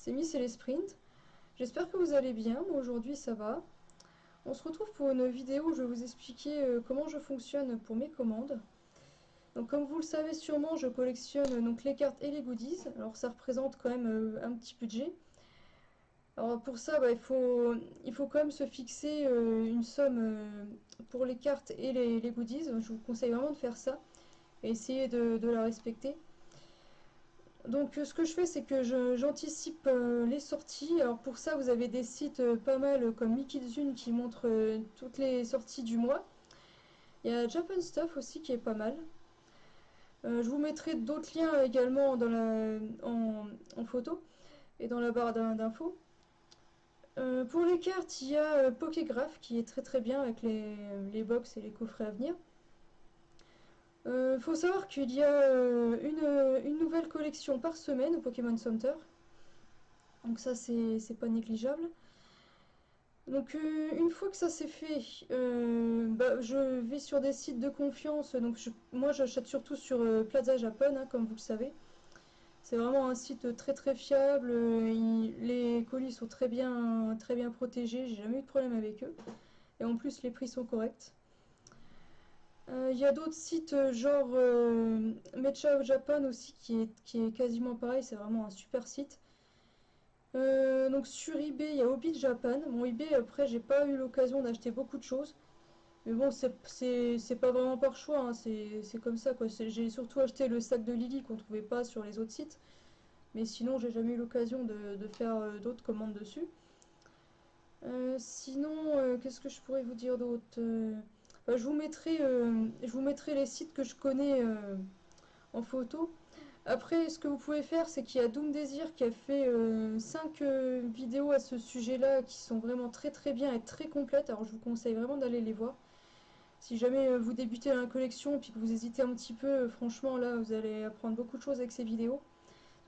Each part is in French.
c'est Miss et les Sprints. J'espère que vous allez bien, moi aujourd'hui ça va. On se retrouve pour une vidéo où je vais vous expliquer comment je fonctionne pour mes commandes. Donc comme vous le savez sûrement, je collectionne donc les cartes et les goodies. Alors ça représente quand même un petit budget. Alors pour ça, il faut quand même se fixer une somme pour les cartes et les goodies. Je vous conseille vraiment de faire ça et essayer de la respecter. Donc ce que je fais, c'est que j'anticipe les sorties. Alors pour ça, vous avez des sites pas mal comme Mikizune qui montrent toutes les sorties du mois. Il y a Japan Stuff aussi qui est pas mal. Je vous mettrai d'autres liens également en photo et dans la barre d'infos. Pour les cartes, il y a Pokégraph qui est très très bien avec les box et les coffrets à venir. Faut savoir qu'il y a une nouvelle collection par semaine au Pokémon Center. Donc ça c'est pas négligeable. Donc une fois que ça c'est fait, je vais sur des sites de confiance. Donc moi j'achète surtout sur Plaza Japan, hein, comme vous le savez. C'est vraiment un site très très fiable. Les colis sont très bien protégés. J'ai jamais eu de problème avec eux. Et en plus les prix sont corrects. Il y a d'autres sites genre Mecha Japan aussi qui est quasiment pareil. C'est vraiment un super site. Donc sur eBay, il y a Hobby Japan. Mon eBay, après, j'ai pas eu l'occasion d'acheter beaucoup de choses. Mais bon, c'est pas vraiment par choix, hein, c'est comme ça quoi. J'ai surtout acheté le sac de Lily qu'on trouvait pas sur les autres sites. Mais sinon, j'ai jamais eu l'occasion de faire d'autres commandes dessus. Sinon, qu'est-ce que je pourrais vous dire d'autre je vous mettrai les sites que je connais en photo. Après, ce que vous pouvez faire, c'est qu'il y a Doom Désir qui a fait 5 vidéos à ce sujet-là qui sont vraiment très très bien et très complètes. Alors je vous conseille vraiment d'aller les voir. Si jamais vous débutez dans la collection et puis que vous hésitez un petit peu, franchement là vous allez apprendre beaucoup de choses avec ces vidéos.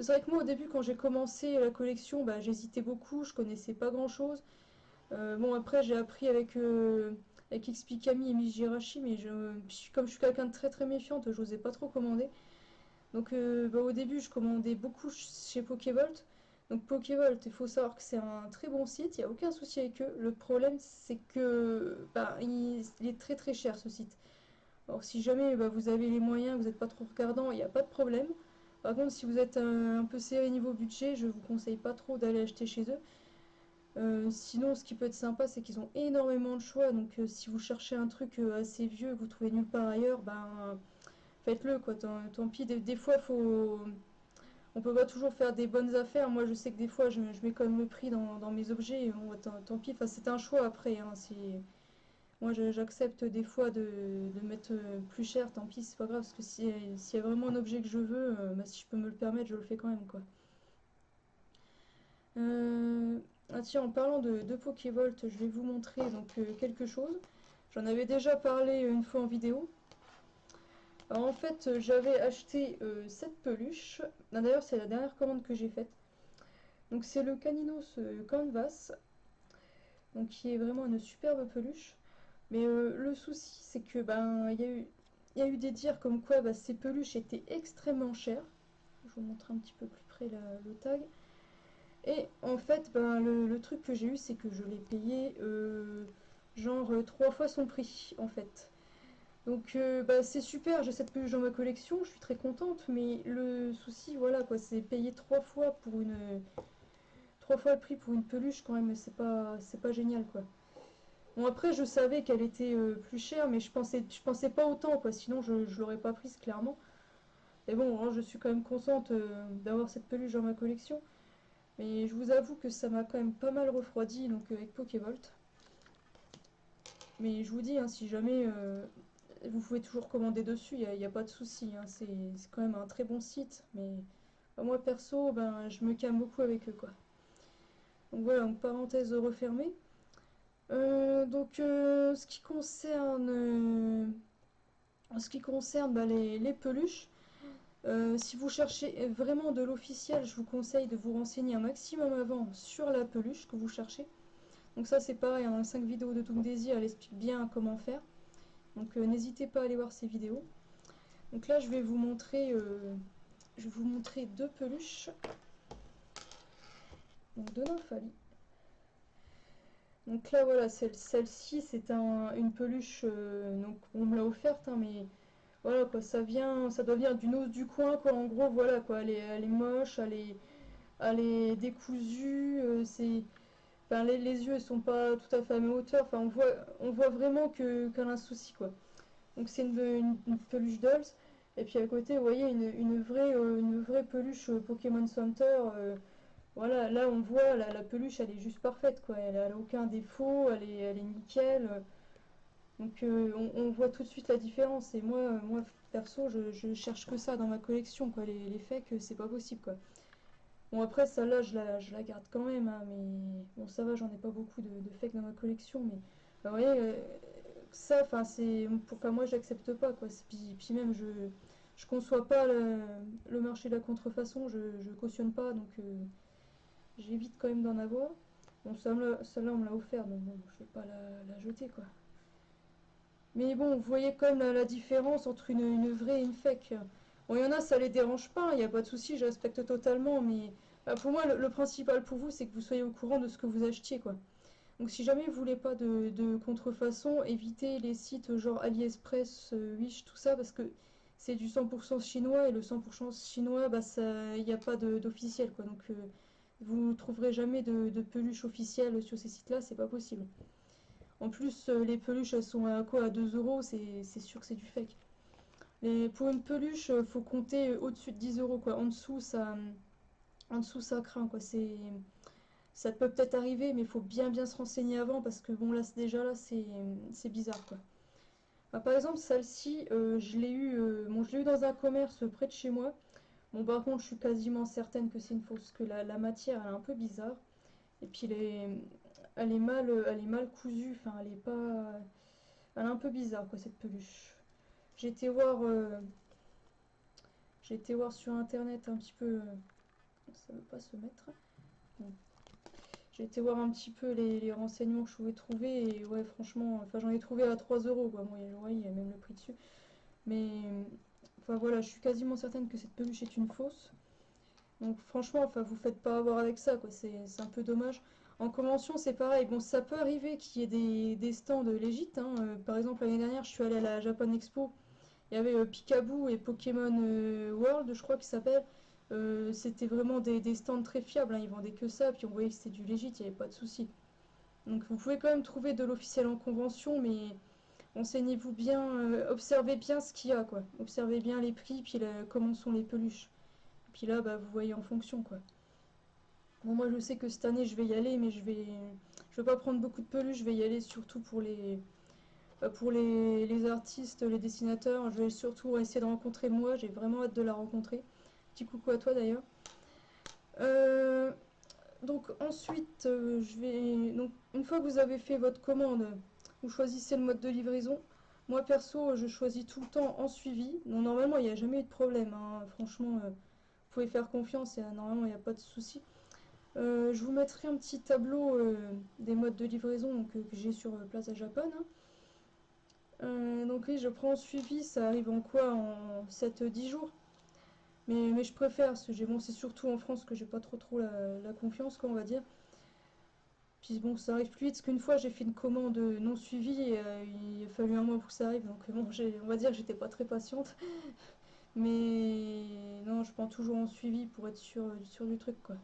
C'est vrai que moi au début quand j'ai commencé la collection, j'hésitais beaucoup, je connaissais pas grand-chose. Bon après j'ai appris avec Xpikami et Mijirashi, mais comme je suis quelqu'un de très très méfiante, j'osais pas trop commander. Donc au début je commandais beaucoup chez Pokévolt. Donc Pokévolt, il faut savoir que c'est un très bon site, il n'y a aucun souci avec eux. Le problème c'est que il est très très cher ce site. Alors si jamais vous avez les moyens, vous n'êtes pas trop regardant, il n'y a pas de problème. Par contre si vous êtes un peu serré niveau budget, je vous conseille pas trop d'aller acheter chez eux. Sinon ce qui peut être sympa c'est qu'ils ont énormément de choix. Donc si vous cherchez un truc assez vieux que vous trouvez nulle part ailleurs, faites-le quoi. Tant pis, des fois on peut pas toujours faire des bonnes affaires. Moi je sais que des fois je mets quand même le prix dans mes objets. Bon, tant pis, enfin, c'est un choix après, hein. Moi j'accepte des fois de mettre plus cher, tant pis, c'est pas grave. Parce que s'il y a vraiment un objet que je veux, si je peux me le permettre, je le fais quand même quoi. Ah tiens, en parlant de Pokévolt, je vais vous montrer donc quelque chose. J'en avais déjà parlé une fois en vidéo. Alors en fait, j'avais acheté cette peluche. D'ailleurs, c'est la dernière commande que j'ai faite. Donc c'est le Caninos Canvas, donc qui est vraiment une superbe peluche. Mais le souci, c'est que il y a eu des dires comme quoi ces peluches étaient extrêmement chères. Je vous montre un petit peu plus près le tag. Et en fait, le truc que j'ai eu, c'est que je l'ai payé genre 3 fois son prix en fait. Donc c'est super, j'ai cette peluche dans ma collection, je suis très contente, mais le souci, voilà quoi, c'est payer 3 fois pour 3 fois le prix pour une peluche quand même, c'est pas génial quoi. Bon après je savais qu'elle était plus chère, mais je pensais pas autant quoi, sinon je l'aurais pas prise clairement. Et bon, hein, je suis quand même contente d'avoir cette peluche dans ma collection, mais je vous avoue que ça m'a quand même pas mal refroidi donc avec Pokévolt. Mais je vous dis, hein, si jamais vous pouvez toujours commander dessus, il y a pas de souci, hein, c'est quand même un très bon site. Mais moi perso, je me calme beaucoup avec eux quoi. Donc voilà, donc parenthèse refermée. Donc en ce qui concerne les peluches, si vous cherchez vraiment de l'officiel, je vous conseille de vous renseigner un maximum avant sur la peluche que vous cherchez. Donc ça c'est pareil, hein, 5 vidéos de Doom Daisy, elle explique bien comment faire. Donc n'hésitez pas à aller voir ces vidéos. Donc là je vais vous montrer 2 peluches. donc de Nymphalie. Donc là voilà, celle-ci c'est une peluche, donc on me l'a offerte, hein, mais voilà quoi, ça doit venir d'une ose du coin quoi, en gros voilà quoi, elle est moche, elle est décousue, enfin, les yeux ils sont pas tout à fait à ma hauteur, enfin on voit vraiment qu'elle a un souci quoi. Donc c'est une peluche Dolls. Et puis à côté, vous voyez, une vraie peluche Pokémon Center. Voilà, là on voit, la peluche elle est juste parfaite quoi. Elle a aucun défaut, elle est nickel. Donc on voit tout de suite la différence. Et moi perso, je cherche que ça dans ma collection quoi. Les fakes, c'est pas possible quoi. Bon après celle-là je la garde quand même, hein, mais bon ça va, j'en ai pas beaucoup de fakes dans ma collection, mais vous voyez, ça, enfin c'est, enfin moi j'accepte pas quoi. Puis même je conçois pas le marché de la contrefaçon, je cautionne pas, donc j'évite quand même d'en avoir. Bon celle-là on me l'a offert, donc bon je vais pas la jeter quoi. Mais bon, vous voyez quand même la différence entre une vraie et une fake. Bon, il y en a, ça les dérange pas, il n'y a pas de souci, je respecte totalement, mais pour moi, le principal pour vous, c'est que vous soyez au courant de ce que vous achetiez, quoi. Donc si jamais vous voulez pas de contrefaçon, évitez les sites genre AliExpress, Wish, tout ça, parce que c'est du 100% chinois, et le 100% chinois, bah il n'y a pas d'officiel, quoi. Donc vous trouverez jamais de peluche officielle sur ces sites-là, c'est pas possible. En plus, les peluches, elles sont à quoi? À 2 euros, c'est sûr que c'est du fake. Et pour une peluche, faut compter au-dessus de 10 euros, quoi. En dessous, ça craint, quoi. Ça peut peut-être arriver, mais il faut bien se renseigner avant, parce que bon, là, déjà, là, c'est bizarre, quoi. Ah, par exemple, celle-ci, bon, je l'ai eu dans un commerce près de chez moi. Bon, par contre, je suis quasiment certaine que c'est une fausse, parce que la matière, elle est un peu bizarre. Et puis, elle est mal cousue, enfin, elle est pas... Elle est un peu bizarre, quoi, cette peluche. J'ai été voir, euh, j'ai été voir sur internet un petit peu. Ça veut pas se mettre. Bon. J'ai été voir un petit peu les renseignements que je pouvais trouver. Et ouais, franchement, enfin, j'en ai trouvé à 3 euros, quoi. Bon, il y a même le prix dessus. Mais enfin voilà, je suis quasiment certaine que cette peluche est une fausse. Donc franchement, enfin, vous faites pas avoir avec ça, quoi. C'est un peu dommage. En convention, c'est pareil. Bon, ça peut arriver qu'il y ait des stands légit, hein. Par exemple, l'année dernière, je suis allée à la Japan Expo. Il y avait Picaboo et Pokémon World, je crois qu'il s'appelle. C'était vraiment des stands très fiables, hein. Ils vendaient que ça, puis on voyait que c'était du légit, il n'y avait pas de souci. Donc vous pouvez quand même trouver de l'officiel en convention, mais renseignez-vous bien, observez bien ce qu'il y a, quoi. Observez bien les prix, puis comment sont les peluches. Puis là, bah, vous voyez en fonction, quoi. Bon, moi je sais que cette année je vais y aller, mais je vais pas prendre beaucoup de peluches, je vais y aller surtout pour les artistes, les dessinateurs. Je vais surtout essayer de rencontrer moi, j'ai vraiment hâte de la rencontrer. Petit coucou à toi d'ailleurs. Euh, donc ensuite, donc une fois que vous avez fait votre commande, vous choisissez le mode de livraison. Moi perso, je choisis tout le temps en suivi. Donc normalement, il n'y a jamais eu de problème, hein. Franchement, vous pouvez faire confiance et normalement, il n'y a pas de souci. Je vous mettrai un petit tableau des modes de livraison que j'ai sur Plaza Japan, hein. Donc oui, je prends en suivi, ça arrive en quoi? En 7-10 jours. Mais je préfère, parce que bon, c'est surtout en France que j'ai pas trop la confiance, quoi, on va dire. Puis bon, ça arrive plus vite, parce qu'une fois j'ai fait une commande non suivie et il a fallu un mois pour que ça arrive. Donc bon, on va dire que j'étais pas très patiente. Mais non, je prends toujours en suivi pour être sûr du truc, quoi.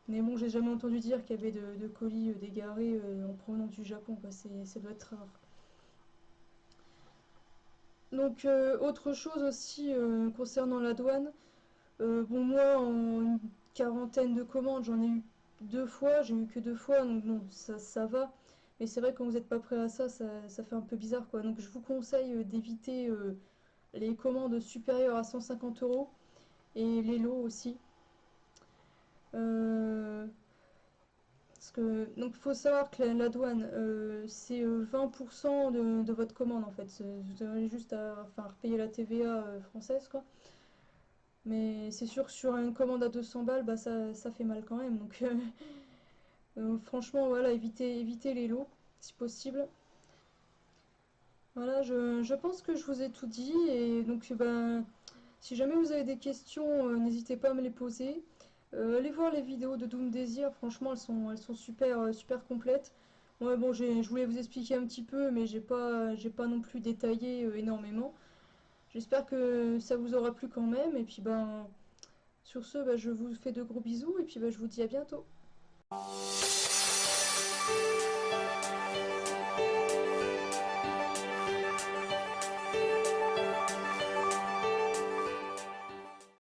Mais bon, j'ai jamais entendu dire qu'il y avait de colis dégarés en provenance du Japon, quoi. Ça doit être rare. Donc, autre chose aussi concernant la douane. Bon, moi, en une quarantaine de commandes, j'en ai eu 2 fois. J'ai eu que 2 fois, donc bon, ça va. Mais c'est vrai, quand vous n'êtes pas prêt à ça fait un peu bizarre, quoi. Donc, je vous conseille d'éviter les commandes supérieures à 150 euros et les lots aussi. Euh, Parce que, donc, il faut savoir que la douane, c'est 20% de votre commande en fait. Vous avez juste à enfin, repayer la TVA française, quoi. Mais c'est sûr que sur une commande à 200 balles, bah, ça fait mal quand même. Donc, franchement, voilà, évitez les lots si possible. Voilà, je pense que je vous ai tout dit. Et donc, bah, si jamais vous avez des questions, n'hésitez pas à me les poser. Allez voir les vidéos de Doom Desire, franchement elles sont super, super complètes. Ouais, bon, je voulais vous expliquer un petit peu, mais j'ai pas non plus détaillé énormément. J'espère que ça vous aura plu quand même, et puis ben, sur ce, bah, je vous fais de gros bisous, et puis bah, je vous dis à bientôt.